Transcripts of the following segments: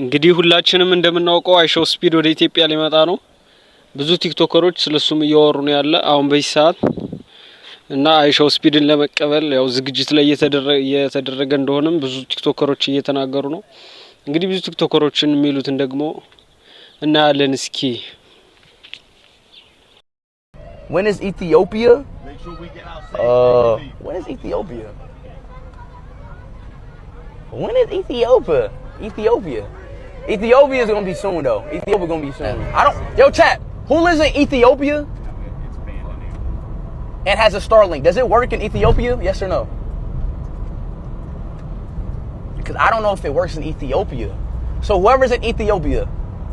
እንግዲህ ሁላችንም እንደምናውቀው አይሾው ስፒድ ወደ ኢትዮጵያ ሊመጣ ነው። ብዙ ቲክቶከሮች ስለሱም እያወሩ ነው ያለ አሁን በዚህ ሰዓት እና አይሾው ስፒድን ለመቀበል ያው ዝግጅት ላይ እየተደረገ እንደሆነም ብዙ ቲክቶከሮች እየተናገሩ ነው። እንግዲህ ብዙ ቲክቶከሮችን የሚሉትን ደግሞ እናያለን እስኪ። When is Ethiopia? When is Ethiopia? When is Ethiopia? Ethiopia is gonna be soon though. Ethiopia gonna be soon. Yo chat, who lives in Ethiopia and has a Starlink? Does it work in Ethiopia? Yes or no? Because I don't know if it works in Ethiopia. So whoever's in Ethiopia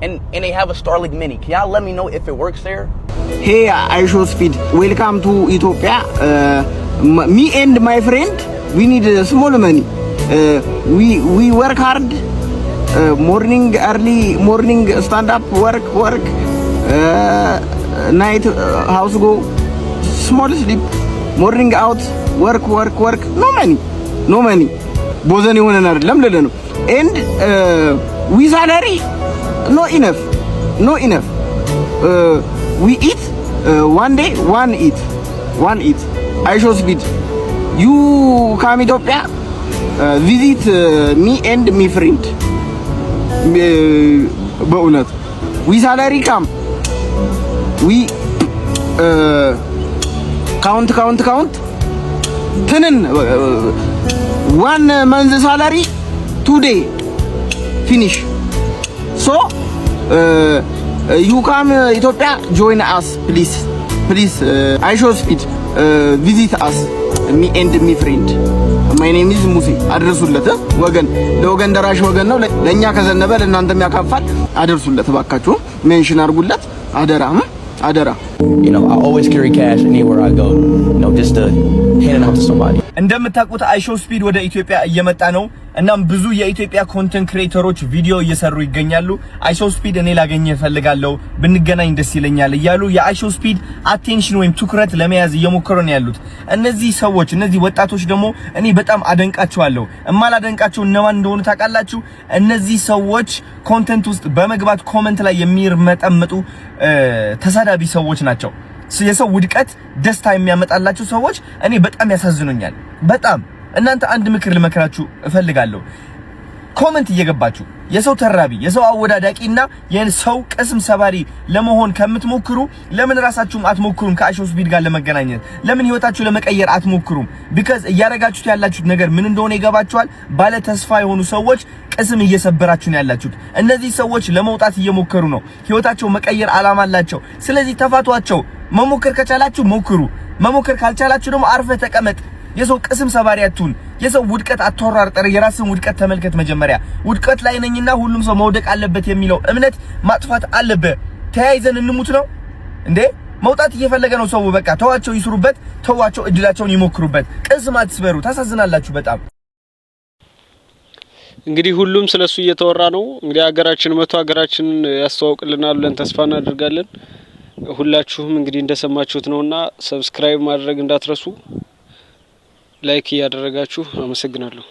and they have a Starlink Mini, can y'all let me know if it works there? Hey, iShow Speed, welcome to Ethiopia. Me and my friend, we need small money. We work hard. Morning, early morning, stand up, work. Night, house go, small sleep. Morning out, work. No money. Bozen you wanna know? And we salary, no enough. We eat one day, one eat. iShow Speed, you come Ethiopia, visit me and my friend. በእውነት we salary come, we count ትንን one month salary today finish. So you come Ethiopia, join us please. iShow Speed, visit us, me and my friend. My name is Musi. አድርሱለት ወገን ለወገን ደራሽ ወገን ነው። ለኛ ከዘነበ ለእናንተ የሚያካፋል። አድርሱለት ባካችሁ፣ ሜንሽን አድርጉለት። አደራ You know, I always carry cash anywhere I go, you know, just to hand it out to somebody. እንደምታውቁት አይሾው ስፒድ ወደ ኢትዮጵያ እየመጣ ነው። እናም ብዙ የኢትዮጵያ ኮንተንት ክሬተሮች ቪዲዮ እየሰሩ ይገኛሉ። አይሾው ስፒድ እኔ ላገኘህ ፈልጋለሁ፣ ብንገናኝ ደስ ይለኛል እያሉ የአይሾው ስፒድ አቴንሽን ወይም ትኩረት ለመያዝ እየሞከሩ ነው ያሉት። እነዚህ ወጣቶች ደግሞ እኔ በጣም አደንቃቸዋለሁ። እማላደንቃቸው እነማን እንደሆኑ ታውቃላችሁ? እነዚህ ሰዎች ኮንተንት ውስጥ በመግባት ኮሜንት ላይ የሚርመጠምጡ ተሳዳቢ ሰዎች ናቸው። የሰው ውድቀት ደስታ የሚያመጣላችሁ ሰዎች እኔ በጣም ያሳዝኑኛል። በጣም እናንተ አንድ ምክር ልመክራችሁ እፈልጋለሁ። ኮሜንት እየገባችሁ የሰው ተራቢ የሰው አወዳዳቂና የሰው ቅስም ሰባሪ ለመሆን ከምትሞክሩ ለምን ራሳችሁም አትሞክሩም? ከአይሾው ስፒድ ጋር ለመገናኘት ለምን ህይወታችሁ ለመቀየር አትሞክሩም? ቢካዝ እያረጋችሁት ያላችሁት ነገር ምን እንደሆነ ይገባችኋል። ባለ ተስፋ የሆኑ ሰዎች ቅስም እየሰበራችሁ ነው ያላችሁት። እነዚህ ሰዎች ለመውጣት እየሞከሩ ነው። ህይወታቸው መቀየር አላማ አላቸው። ስለዚህ ተፋቷቸው። መሞከር ከቻላችሁ ሞክሩ። መሞከር ካልቻላችሁ ደግሞ አርፈ ተቀመጥ። የሰው ቅስም ሰባሪ አትሁን። የሰው ውድቀት አትወራርጠር። የራስን ውድቀት ተመልከት። መጀመሪያ ውድቀት ላይ ነኝና ሁሉም ሰው መውደቅ አለበት የሚለው እምነት ማጥፋት አለበት። ተያይዘን እንሙት ነው እንዴ? መውጣት እየፈለገ ነው ሰው። በቃ ተዋቸው፣ ይስሩበት። ተዋቸው፣ እድላቸውን ይሞክሩበት። ቅስም አትስበሩ። ታሳዝናላችሁ በጣም። እንግዲህ ሁሉም ስለሱ እየተወራ ነው። እንግዲህ ሀገራችንን ያስተዋውቅልናል ብለን ተስፋ እናደርጋለን። ሁላችሁም እንግዲህ እንደሰማችሁት ነውና ሰብስክራይብ ማድረግ እንዳትረሱ፣ ላይክ እያደረጋችሁ አመሰግናለሁ።